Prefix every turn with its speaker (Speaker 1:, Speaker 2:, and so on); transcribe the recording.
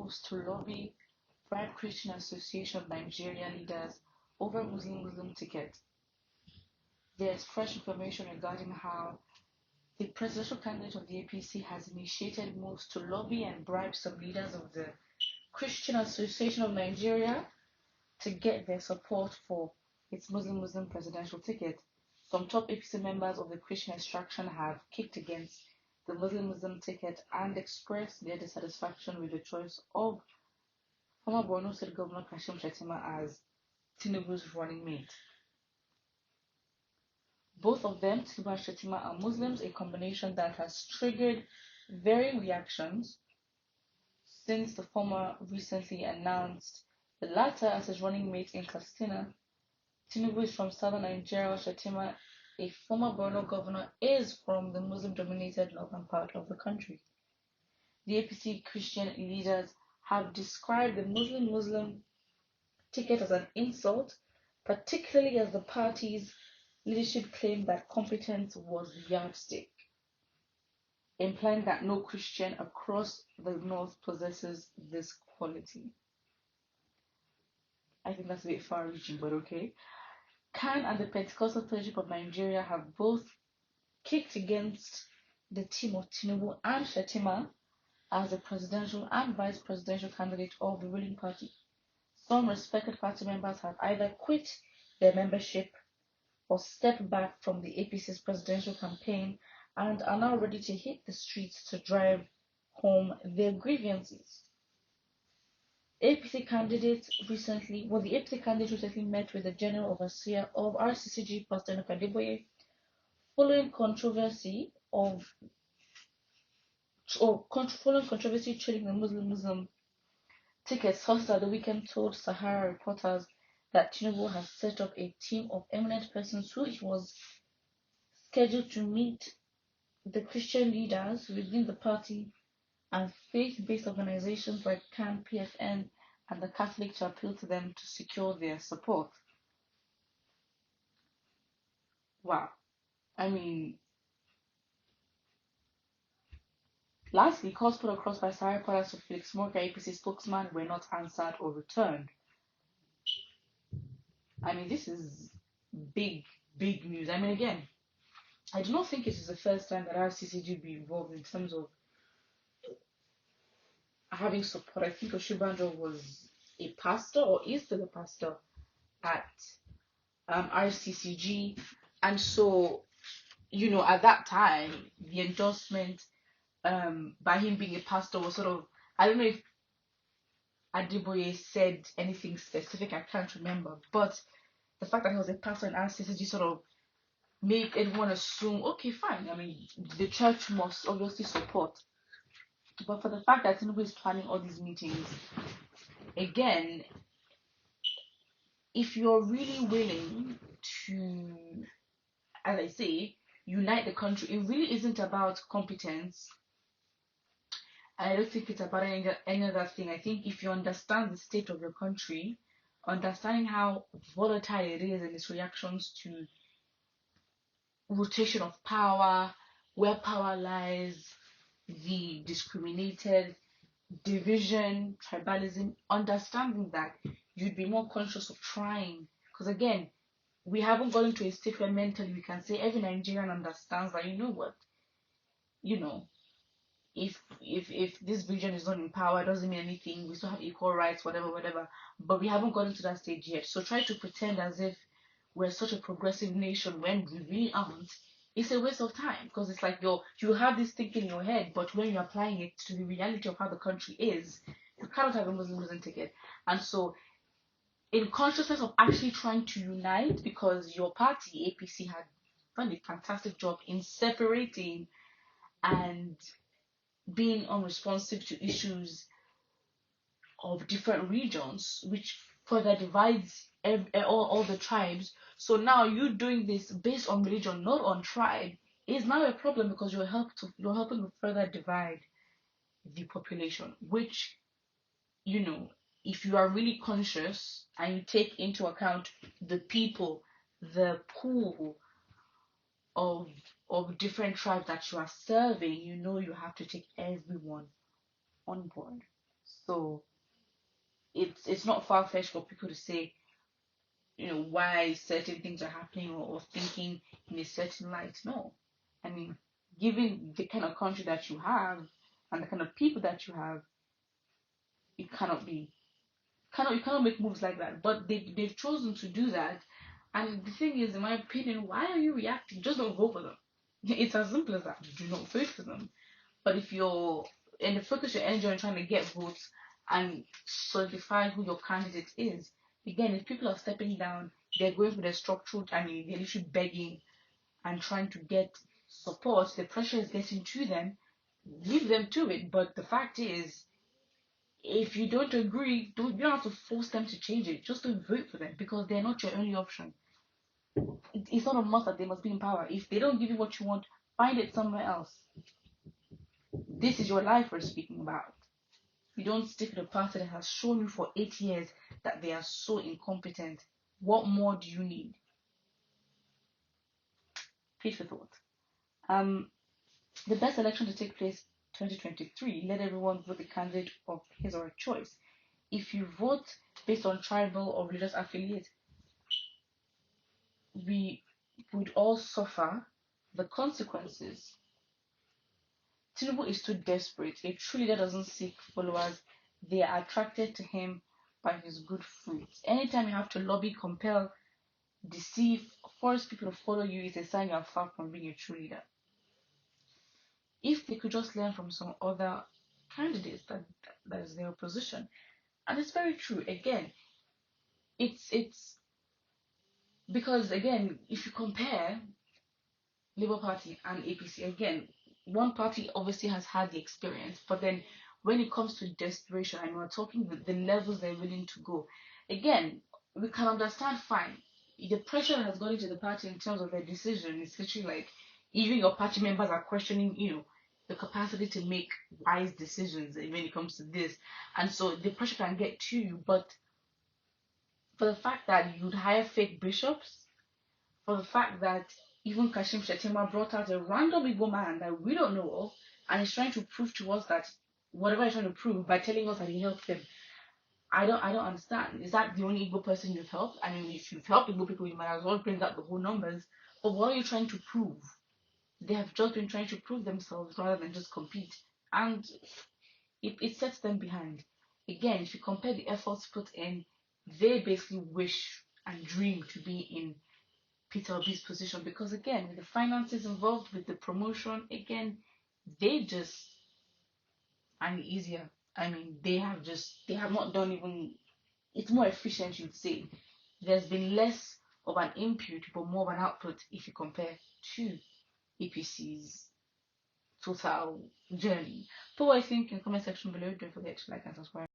Speaker 1: moves to lobby Bribe Christian Association of Nigeria leaders over Muslim ticket. There's fresh information regarding how the presidential candidate of the APC has initiated moves to lobby and bribe some leaders of the Christian Association of Nigeria to get their support for its Muslim presidential ticket. Some top APC members of the Christian extraction have kicked against the Muslim ticket and expressed their dissatisfaction with the choice of former Borno State Governor Kashim Shettima as Tinubu's running mate. Both of them, Tinubu and Shettima, are Muslims, a combination that has triggered varying reactions since the former recently announced the latter as his running mate in Katsina. Tinubu is from southern Nigeria. Shettima, a former Borno governor, is from the Muslim-dominated northern part of the country. The APC Christian leaders have described the Muslim ticket as an insult, particularly as the party's leadership claimed that competence was the yardstick, implying that no Christian across the north possesses this quality. I think that's a bit far-reaching, but okay. Khan and the Pentecostal Fellowship of Nigeria have both kicked against the team of Tinubu and Shettima as the presidential and vice presidential candidate of the ruling party. Some respected party members have either quit their membership or stepped back from the APC's presidential campaign and are now ready to hit the streets to drive home their grievances. The APC candidate recently met with the General Overseer of RCCG, Pastor Adeboye, following controversy trading the Muslim tickets. Host at the weekend told Sahara reporters that Tinubu has set up a team of eminent persons who he was scheduled to meet the Christian leaders within the party and faith-based organizations like CAN, PFN, and the Catholic to appeal to them to secure their support. Wow. I mean, lastly, calls put across by Sahara reporters to Felix Morka, APC spokesman, were not answered or returned. I mean, this is big news. I mean, again, I do not think it is the first time that RCCG will be involved in terms of having support. I think Oshibanjo was a pastor or is still a pastor at RCCG, and so at that time the endorsement by him being a pastor was sort of, I don't know if Adeboye said anything specific, I can't remember, but the fact that he was a pastor in RCCG sort of made everyone assume, okay, fine, I mean, the church must obviously support. But for the fact that Tinubu is planning all these meetings, again, if you're really willing to, as I say, unite the country, it really isn't about competence. I don't think it's about any other thing. I think if you understand the state of your country, understanding how volatile it is and its reactions to rotation of power, where power lies, the discriminated, division, tribalism, understanding that, you'd be more conscious of trying. Because again, we haven't gotten to a state where mentally we can say every Nigerian understands that, if this region is not in power, it doesn't mean anything. We still have equal rights, whatever. But we haven't gotten to that stage yet. So try to pretend as if we're such a progressive nation when we really aren't. It's a waste of time, because it's like you have this thinking in your head, but when you're applying it to the reality of how the country is, you cannot have a Muslim ticket. And so, in consciousness of actually trying to unite, because your party, APC, had done a fantastic job in separating and being unresponsive to issues of different regions, which further divides all the tribes. So now you doing this based on religion, not on tribe, is now a problem, because you're helping to further divide the population. Which, if you are really conscious and you take into account the people, the pool of different tribes that you are serving, you have to take everyone on board. So it's not far-fetched for people to say, why certain things are happening, or thinking in a certain light. No. I mean, given the kind of country that you have and the kind of people that you have, it cannot be you cannot make moves like that. But they've chosen to do that. And the thing is, in my opinion, why are you reacting? Just don't vote for them. It's as simple as that. Do not vote for them. But if you're in the focus your energy on trying to get votes and solidify who your candidate is, again, if people are stepping down, they're going for the structural, I mean, they're literally begging and trying to get support, the pressure is getting to them, leave them to it. But the fact is, if you don't agree, you don't have to force them to change it. Just don't vote for them, because they're not your only option. It's not a must that they must be in power. If they don't give you what you want, find it somewhere else. This is your life we're speaking about. You don't stick with a party that has shown you for 8 years that they are so incompetent. What more do you need? Food for thought. The best election to take place 2023, let everyone vote the candidate of his or her choice. If you vote based on tribal or religious affiliate, we would all suffer the consequences. Tinubu is too desperate. A true leader doesn't seek followers, they are attracted to him by his good fruits. Anytime you have to lobby, compel, deceive, force people to follow you, is a sign you are far from being a true leader. If they could just learn from some other candidates that is their opposition. And it's very true. Again, it's because, again, if you compare Labour Party and APC, again, one party obviously has had the experience, but then when it comes to desperation, and we're talking the levels they're willing to go, again, we can understand fine. The pressure that has gone into the party in terms of their decision is literally like, even your party members are questioning, the capacity to make wise decisions when it comes to this. And so the pressure can get to you, but for the fact that you'd hire fake bishops, for the fact that even Kashim Shettima brought out a random Igbo man that we don't know of, and is trying to prove to us that whatever he's trying to prove by telling us that he helped them. I don't understand. Is that the only Igbo person you've helped? I mean, if you've helped Igbo people, you might as well bring up the whole numbers. But what are you trying to prove? They have just been trying to prove themselves rather than just compete. And it sets them behind. Again, if you compare the efforts put in, they basically wish and dream to be in Peter Obi's position, because again, with the finances involved, with the promotion, again, they just, I mean, easier. I mean, they have not done even, it's more efficient, you'd say. There's been less of an input, but more of an output if you compare to APC's total journey. Put what you think in the comment section below. Don't forget to like and subscribe.